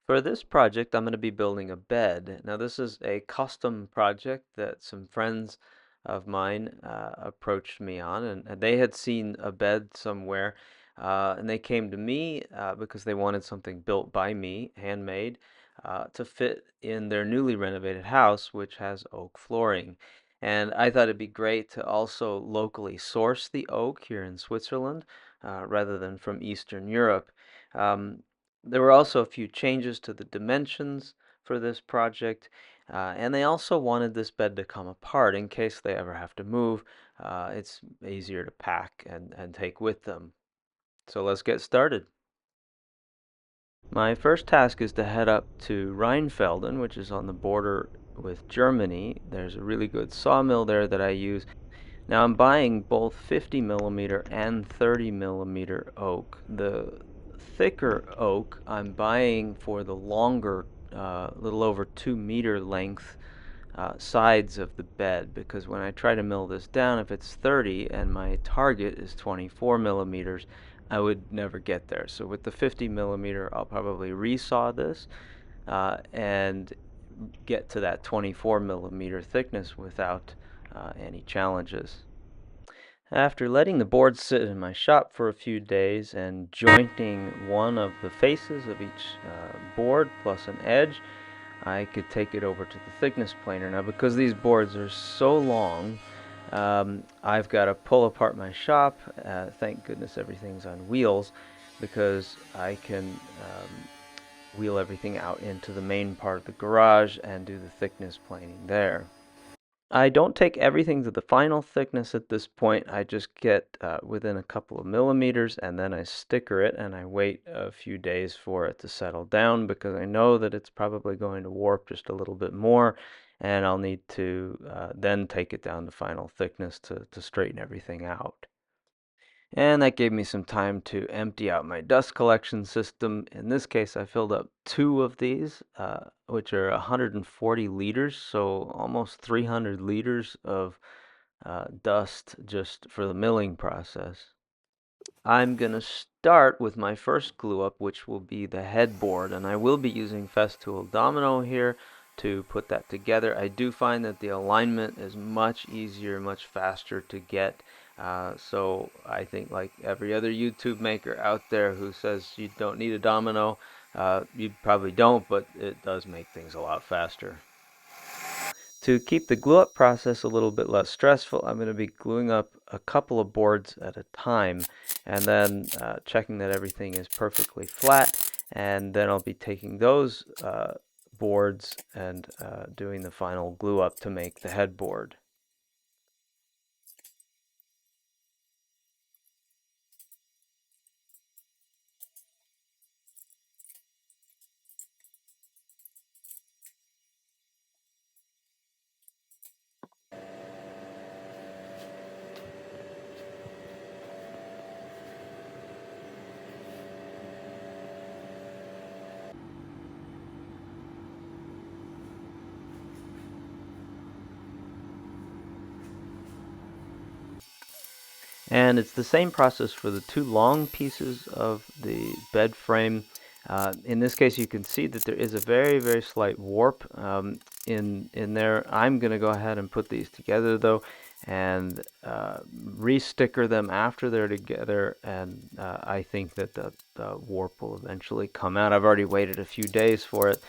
For this project, I'm going to be building a bed. Now, this is a custom project that some friends of mine approached me on, and they had seen a bed somewhere, and they came to me because they wanted something built by me, handmade, to fit in their newly renovated house, which has oak flooring. And I thought it'd be great to also locally source the oak here in Switzerland, rather than from Eastern Europe. Um, there were also a few changes to the dimensions for this project, and they also wanted this bed to come apart in case they ever have to move. It's easier to pack and take with them. So let's get started. My first task is to head up to Rheinfelden, which is on the border with Germany. There's a really good sawmill there that I use. Now I'm buying both 50 millimeter and 30 millimeter oak. The thicker oak I'm buying for the longer, little over 2 meter length sides of the bed, because when I try to mill this down, if it's 30 and my target is 24 millimeters, I would never get there. So with the 50 millimeter, I'll probably resaw this and get to that 24 millimeter thickness without any challenges. After letting the board sit in my shop for a few days and jointing one of the faces of each board plus an edge, I could take it over to the thickness planer. Now, because these boards are so long, I've got to pull apart my shop. Thank goodness everything's on wheels, because I can wheel everything out into the main part of the garage and do the thickness planing there. I don't take everything to the final thickness at this point. I just get within a couple of millimeters, and then I sticker it, and I wait a few days for it to settle down, because I know that it's probably going to warp just a little bit more, and I'll need to then take it down to final thickness to straighten everything out. And that gave me some time to empty out my dust collection system. In this case, I filled up two of these, which are 140 liters, so almost 300 liters of dust just for the milling process. I'm going to start with my first glue up, which will be the headboard, and I will be using Festool Domino here to put that together. I do find that the alignment is much easier, much faster to get. So I think, like every other YouTube maker out there who says you don't need a domino, you probably don't, but it does make things a lot faster. To keep the glue up process a little bit less stressful, I'm going to be gluing up a couple of boards at a time, and then checking that everything is perfectly flat, and then I'll be taking those boards and doing the final glue up to make the headboard. And it's the same process for the two long pieces of the bed frame. In this case, you can see that there is a very, very slight warp in there. I'm going to go ahead and put these together, though, and re-sticker them after they're together, and I think that the warp will eventually come out. I've already waited a few days for it.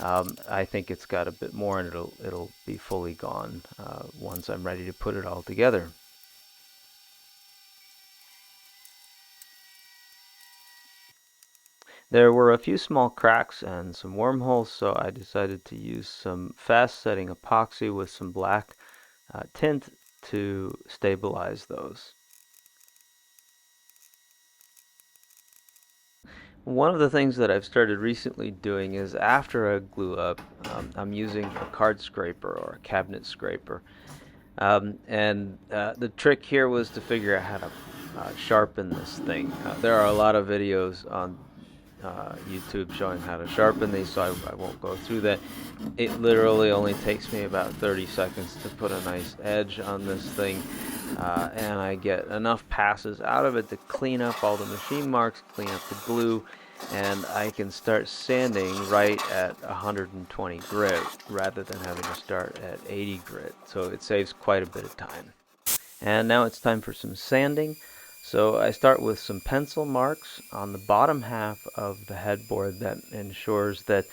I think it's got a bit more, and it'll be fully gone once I'm ready to put it all together. There were a few small cracks and some wormholes, so I decided to use some fast-setting epoxy with some black tint to stabilize those. One of the things that I've started recently doing is, after I glue up, I'm using a card scraper or a cabinet scraper. And the trick here was to figure out how to sharpen this thing. There are a lot of videos on YouTube showing how to sharpen these, so I won't go through that. It literally only takes me about 30 seconds to put a nice edge on this thing, and I get enough passes out of it to clean up all the machine marks, clean up the glue, and I can start sanding right at 120 grit rather than having to start at 80 grit, so it saves quite a bit of time. And now it's time for some sanding. So I start with some pencil marks on the bottom half of the headboard that ensures that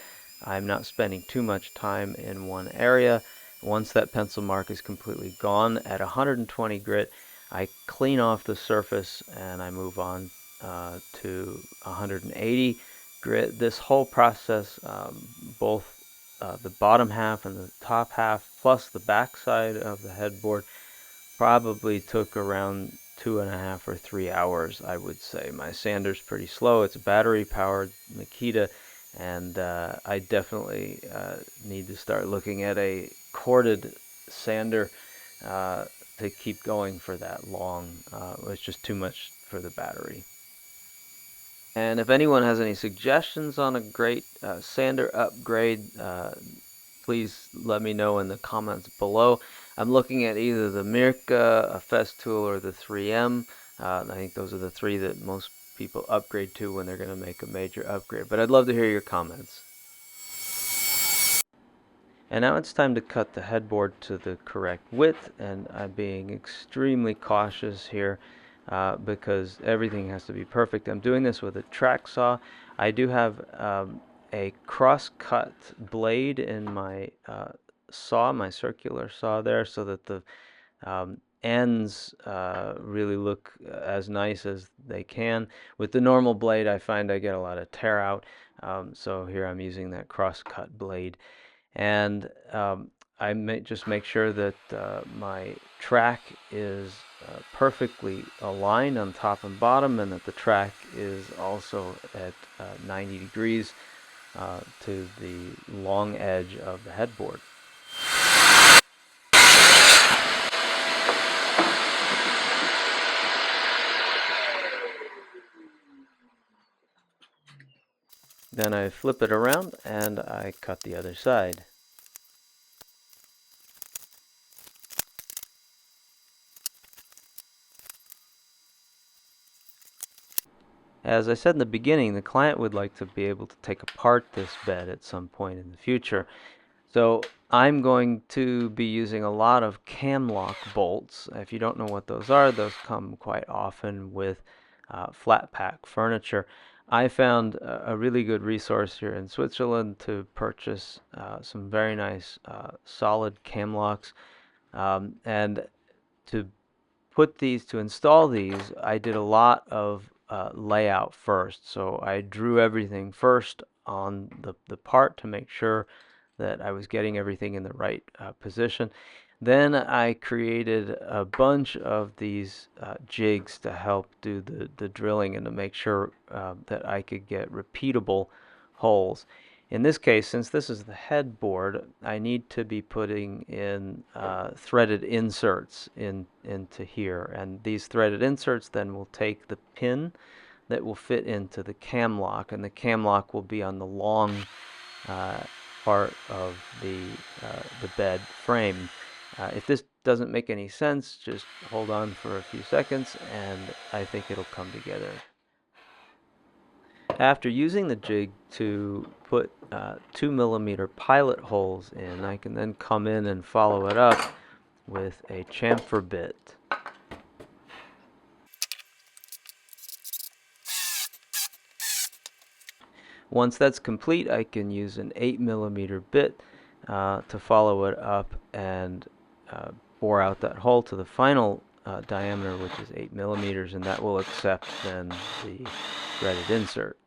I'm not spending too much time in one area. Once that pencil mark is completely gone at 120 grit, I clean off the surface and I move on to 180 grit. This whole process, both the bottom half and the top half, plus the back side of the headboard, probably took around 2.5 or 3 hours, I would say. My sander's pretty slow. It's a battery-powered Makita, and I definitely need to start looking at a corded sander uh, to keep going for that long. It's just too much for the battery. And if anyone has any suggestions on a great sander upgrade, please let me know in the comments below. I'm looking at either the Mirka, a Festool, or the 3M. I think those are the three that most people upgrade to when they're going to make a major upgrade. But I'd love to hear your comments. And now it's time to cut the headboard to the correct width, and I'm being extremely cautious here because everything has to be perfect. I'm doing this with a track saw. I do have a cross-cut blade in my saw, my circular saw there, so that the ends really look as nice as they can. With the normal blade, I find I get a lot of tear out, so here I'm using that cross-cut blade. And I just make sure that my track is perfectly aligned on top and bottom, and that the track is also at 90 degrees to the long edge of the headboard. Then I flip it around and I cut the other side. As I said in the beginning, the client would like to be able to take apart this bed at some point in the future. So I'm going to be using a lot of cam lock bolts. If you don't know what those come quite often with flat pack furniture. I found a really good resource here in Switzerland to purchase some very nice solid cam locks. And to to install these, I did a lot of layout first. So I drew everything first on the part to make sure that I was getting everything in the right position. Then I created a bunch of these jigs to help do the drilling and to make sure that I could get repeatable holes. In this case, since this is the headboard, I need to be putting in threaded inserts into here. And these threaded inserts then will take the pin that will fit into the cam lock, and the cam lock will be on the long uh, part of the bed frame. If this doesn't make any sense, just hold on for a few seconds and I think it'll come together. After using the jig to put 2mm pilot holes in, I can then come in and follow it up with a chamfer bit. Once that's complete, I can use an 8mm bit to follow it up and bore out that hole to the final diameter, which is 8mm, and that will accept then the threaded insert.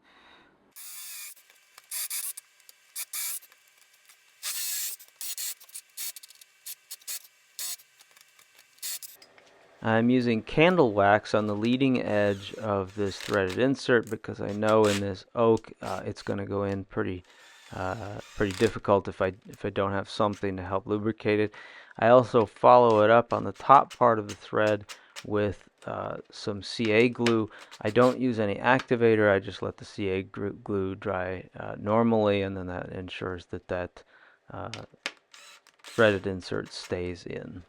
I'm using candle wax on the leading edge of this threaded insert because I know in this oak it's going to go in pretty difficult if I don't have something to help lubricate it. I also follow it up on the top part of the thread with some CA glue. I don't use any activator. I just let the CA glue dry normally, and then that ensures that uh, threaded insert stays in.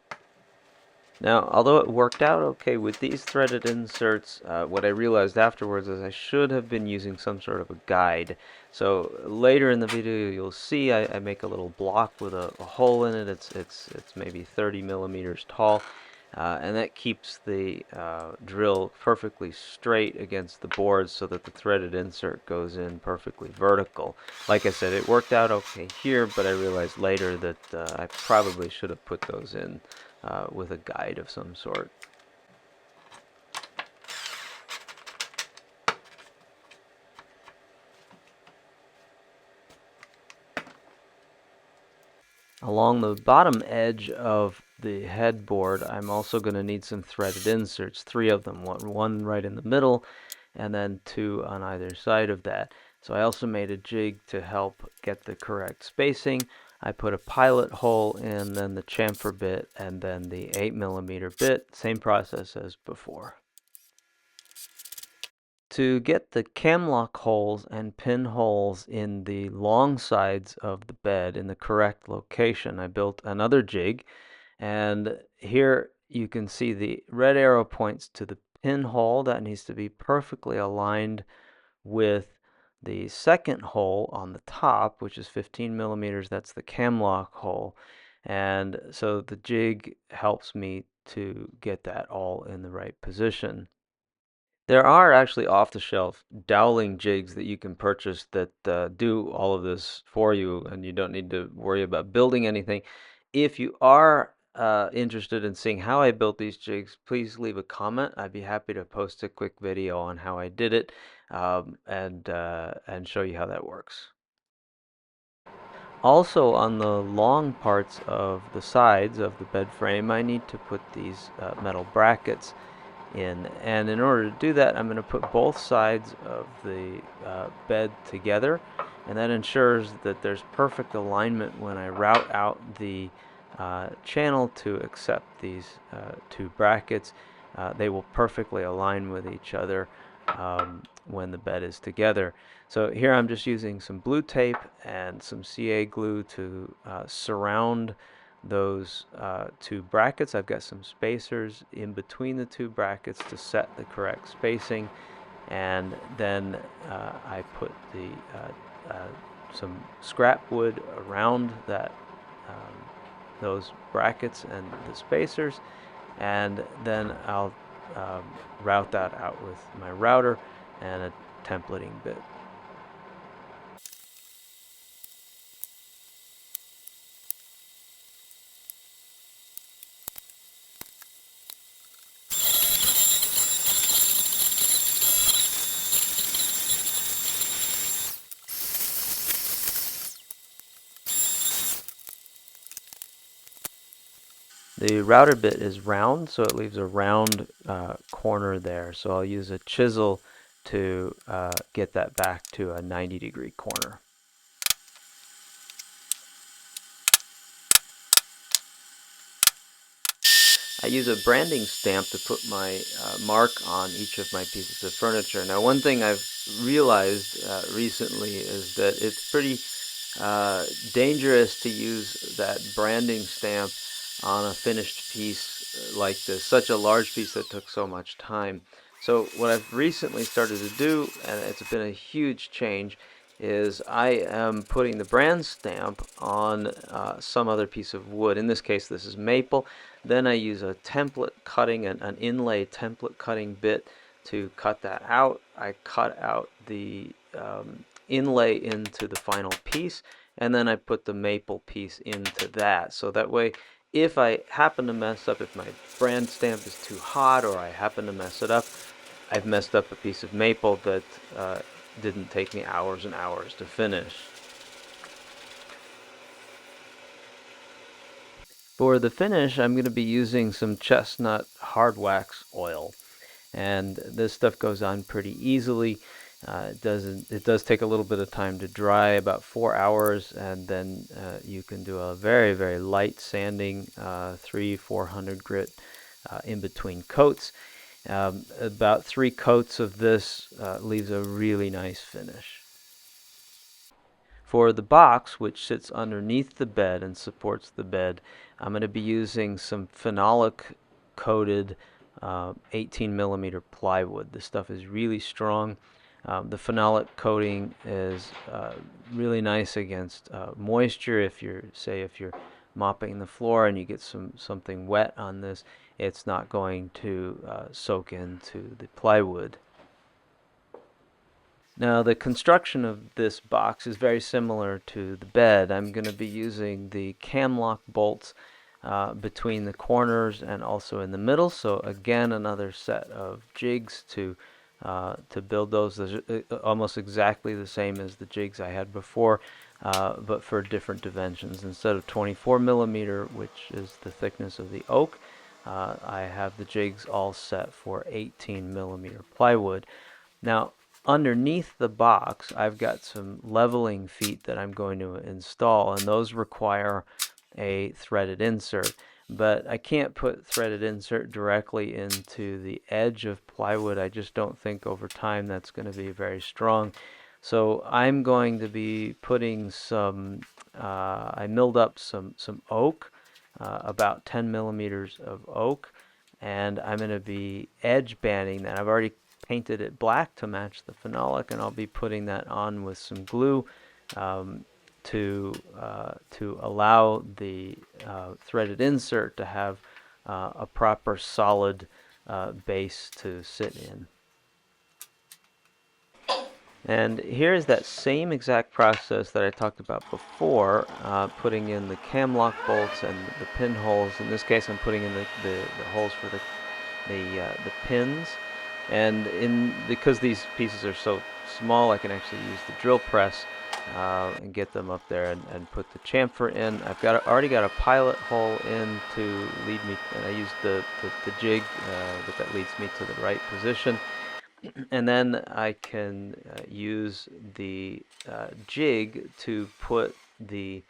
Now, although it worked out okay with these threaded inserts, what I realized afterwards is I should have been using some sort of a guide. So later in the video, you'll see I make a little block with a hole in it. It's maybe 30 millimeters tall, and that keeps the drill perfectly straight against the board so that the threaded insert goes in perfectly vertical. Like I said, it worked out okay here, but I realized later that I probably should have put those in with a guide of some sort. Along the bottom edge of the headboard, I'm also going to need some threaded inserts, 3 of them, one right in the middle and then 2 on either side of that. So I also made a jig to help get the correct spacing. I put a pilot hole in, then the chamfer bit, and then the 8 millimeter bit, same process as before. To get the camlock holes and pinholes in the long sides of the bed in the correct location, I built another jig, and here you can see the red arrow points to the pinhole that needs to be perfectly aligned with the second hole on the top, which is 15 millimeters. That's the camlock hole. And so the jig helps me to get that all in the right position. There are actually off-the-shelf doweling jigs that you can purchase that do all of this for you, and you don't need to worry about building anything. If you are interested in seeing how I built these jigs, please leave a comment. I'd be happy to post a quick video on how I did it, and show you how that works. Also, on the long parts of the sides of the bed frame, I need to put these metal brackets in. And in order to do that, I'm going to put both sides of the bed together, and that ensures that there's perfect alignment when I route out the channel to accept these 2 brackets. They will perfectly align with each other when the bed is together. So here I'm just using some blue tape and some CA glue to surround those 2 brackets. I've got some spacers in between the 2 brackets to set the correct spacing, and then I put the some scrap wood around that those brackets and the spacers, and then I'll route that out with my router and a templating bit. The router bit is round, so it leaves a round corner there. So I'll use a chisel to get that back to a 90-degree corner. I use a branding stamp to put my mark on each of my pieces of furniture. Now, one thing I've realized recently is that it's pretty dangerous to use that branding stamp on a finished piece like this, such a large piece that took so much time. So what I've recently started to do, and it's been a huge change, is I am putting the brand stamp on some other piece of wood. In this case, this is maple. Then I use a template cutting, an inlay template cutting bit to cut that out. I cut out the inlay into the final piece, and then I put the maple piece into that. So that way, if I happen to mess up, if my brand stamp is too hot or I happen to mess it up, I've messed up a piece of maple that didn't take me hours and hours to finish. For the finish, I'm going to be using some chestnut hard wax oil, and this stuff goes on pretty easily. It does take a little bit of time to dry, about 4 hours, and then you can do a very, very light sanding, 300-400 grit in between coats. About 3 coats of this leaves a really nice finish. For the box, which sits underneath the bed and supports the bed, I'm going to be using some phenolic coated 18 millimeter plywood. This stuff is really strong. The phenolic coating is really nice against moisture. If you're mopping the floor and you get something wet on this, it's not going to soak into the plywood. Now the construction of this box is very similar to the bed. I'm going to be using the cam lock bolts between the corners and also in the middle. So again, another set of jigs to build those. They're almost exactly the same as the jigs I had before, but for different dimensions. Instead of 24 millimeter, which is the thickness of the oak, I have the jigs all set for 18 millimeter plywood. Now, underneath the box, I've got some leveling feet that I'm going to install, and those require a threaded insert. But I can't put threaded insert directly into the edge of plywood. I just don't think over time that's going to be very strong. So I'm going to be putting I milled up some oak, about 10 millimeters of oak, and I'm going to be edge banding that. I've already painted it black to match the phenolic, and I'll be putting that on with some glue to allow the threaded insert to have a proper solid base to sit in. And here's that same exact process that I talked about before, putting in the cam lock bolts and the pinholes. In this case, I'm putting in the holes for the pins. And because these pieces are so small, I can actually use the drill press and get them up there and put the chamfer in. Already got a pilot hole in to lead me, and I used the jig that leads me to the right position. And then I can use the jig to put the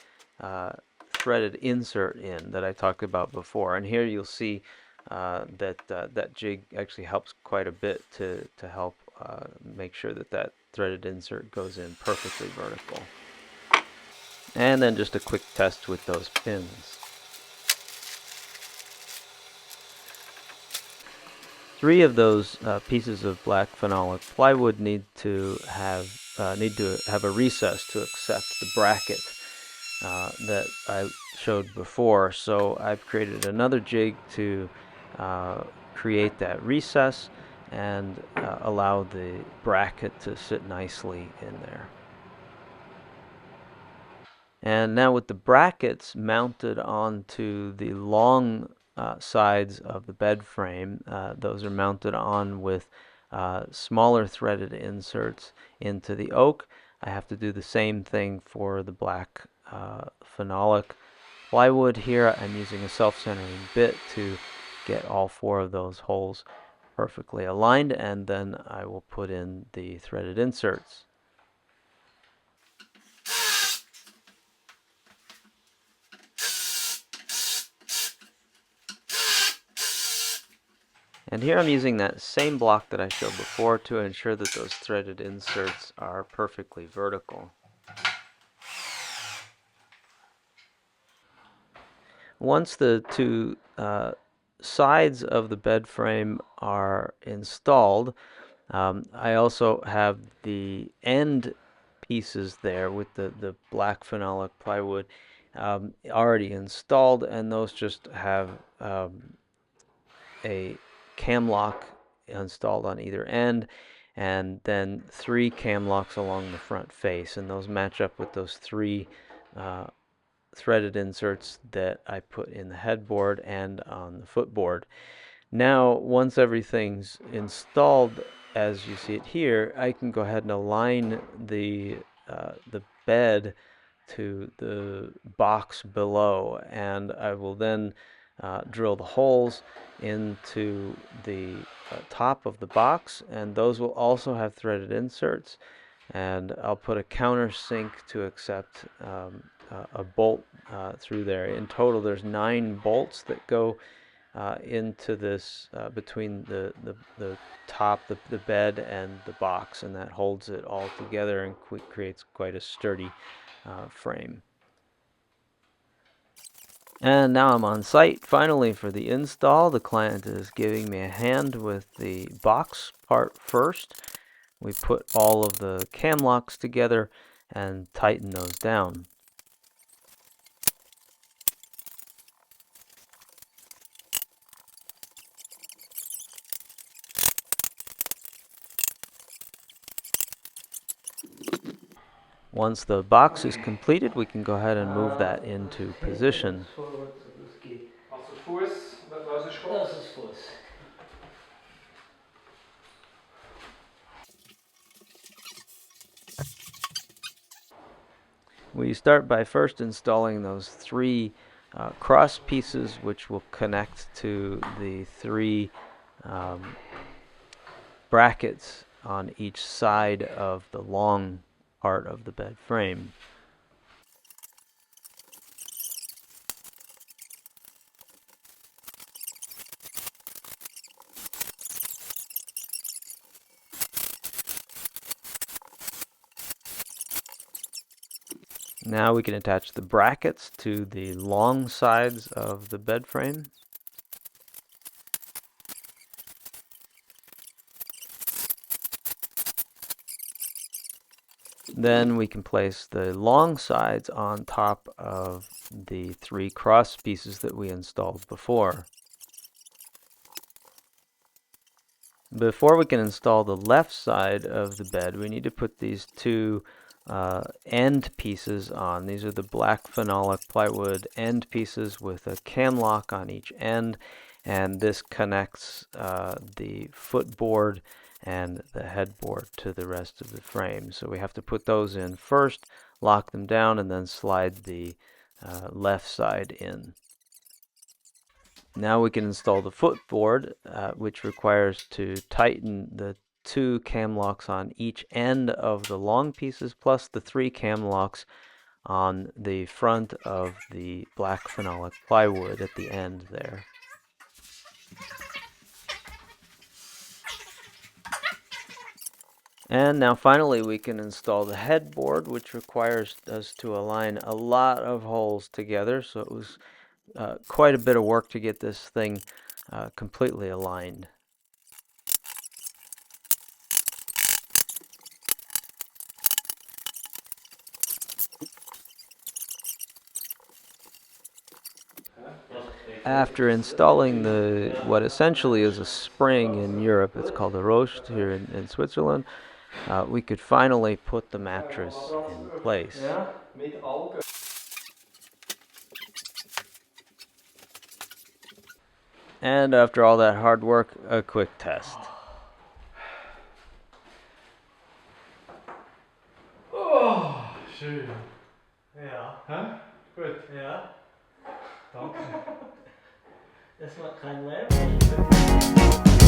threaded insert in that I talked about before. And here you'll see that jig actually helps quite a bit to help make sure that threaded insert goes in perfectly vertical. And then just a quick test with those pins. 3 of those pieces of black phenolic plywood need to have a recess to accept the bracket that I showed before. So I've created another jig to create that recess and allow the bracket to sit nicely in there. And now with the brackets mounted onto the long sides of the bed frame, those are mounted on with smaller threaded inserts into the oak. I have to do the same thing for the black phenolic plywood here. I'm using a self-centering bit to get all 4 of those holes perfectly aligned, and then I will put in the threaded inserts. And here I'm using that same block that I showed before to ensure that those threaded inserts are perfectly vertical. Once the 2 sides of the bed frame are installed, I also have the end pieces there with the black phenolic plywood already installed, and those just have a cam lock installed on either end, and then 3 cam locks along the front face, and those match up with those 3 threaded inserts that I put in the headboard and on the footboard. Now, once everything's installed, as you see it here, I can go ahead and align the bed to the box below, and I will then drill the holes into the top of the box, and those will also have threaded inserts. And I'll put a countersink to accept a bolt through there. In total, there's 9 bolts that go into this between the top, the bed, and the box, and that holds it all together and creates quite a sturdy frame. And now I'm on site finally for the install. The client is giving me a hand with the box part first. We put all of the cam locks together and tighten those down. Once the box is completed, we can go ahead and move that into position. Also Fuß, was ist Kopf? Das ist Fuß. We start by first installing those three cross pieces, which will connect to the three brackets on each side of the long part of the bed frame. Now we can attach the brackets to the long sides of the bed frame. Then we can place the long sides on top of the three cross pieces that we installed before. Before we can install the left side of the bed, we need to put these two end pieces on. These are the black phenolic plywood end pieces with a cam lock on each end, and this connects the footboard and the headboard to the rest of the frame. So we have to put those in first, lock them down, and then slide the left side in. Now we can install the footboard, which requires to tighten the two cam locks on each end of the long pieces, plus the three cam locks on the front of the black phenolic plywood at the end there. And now finally we can install the headboard, which requires us to align a lot of holes together. So it was quite a bit of work to get this thing completely aligned. After installing what essentially is a spring in Europe, it's called a Rost here in Switzerland, we could finally put the mattress in place. And after all that hard work, a quick test. Oh, schön. Ja. Hä? Gut. Ja. Danke. Das macht kein Lärm.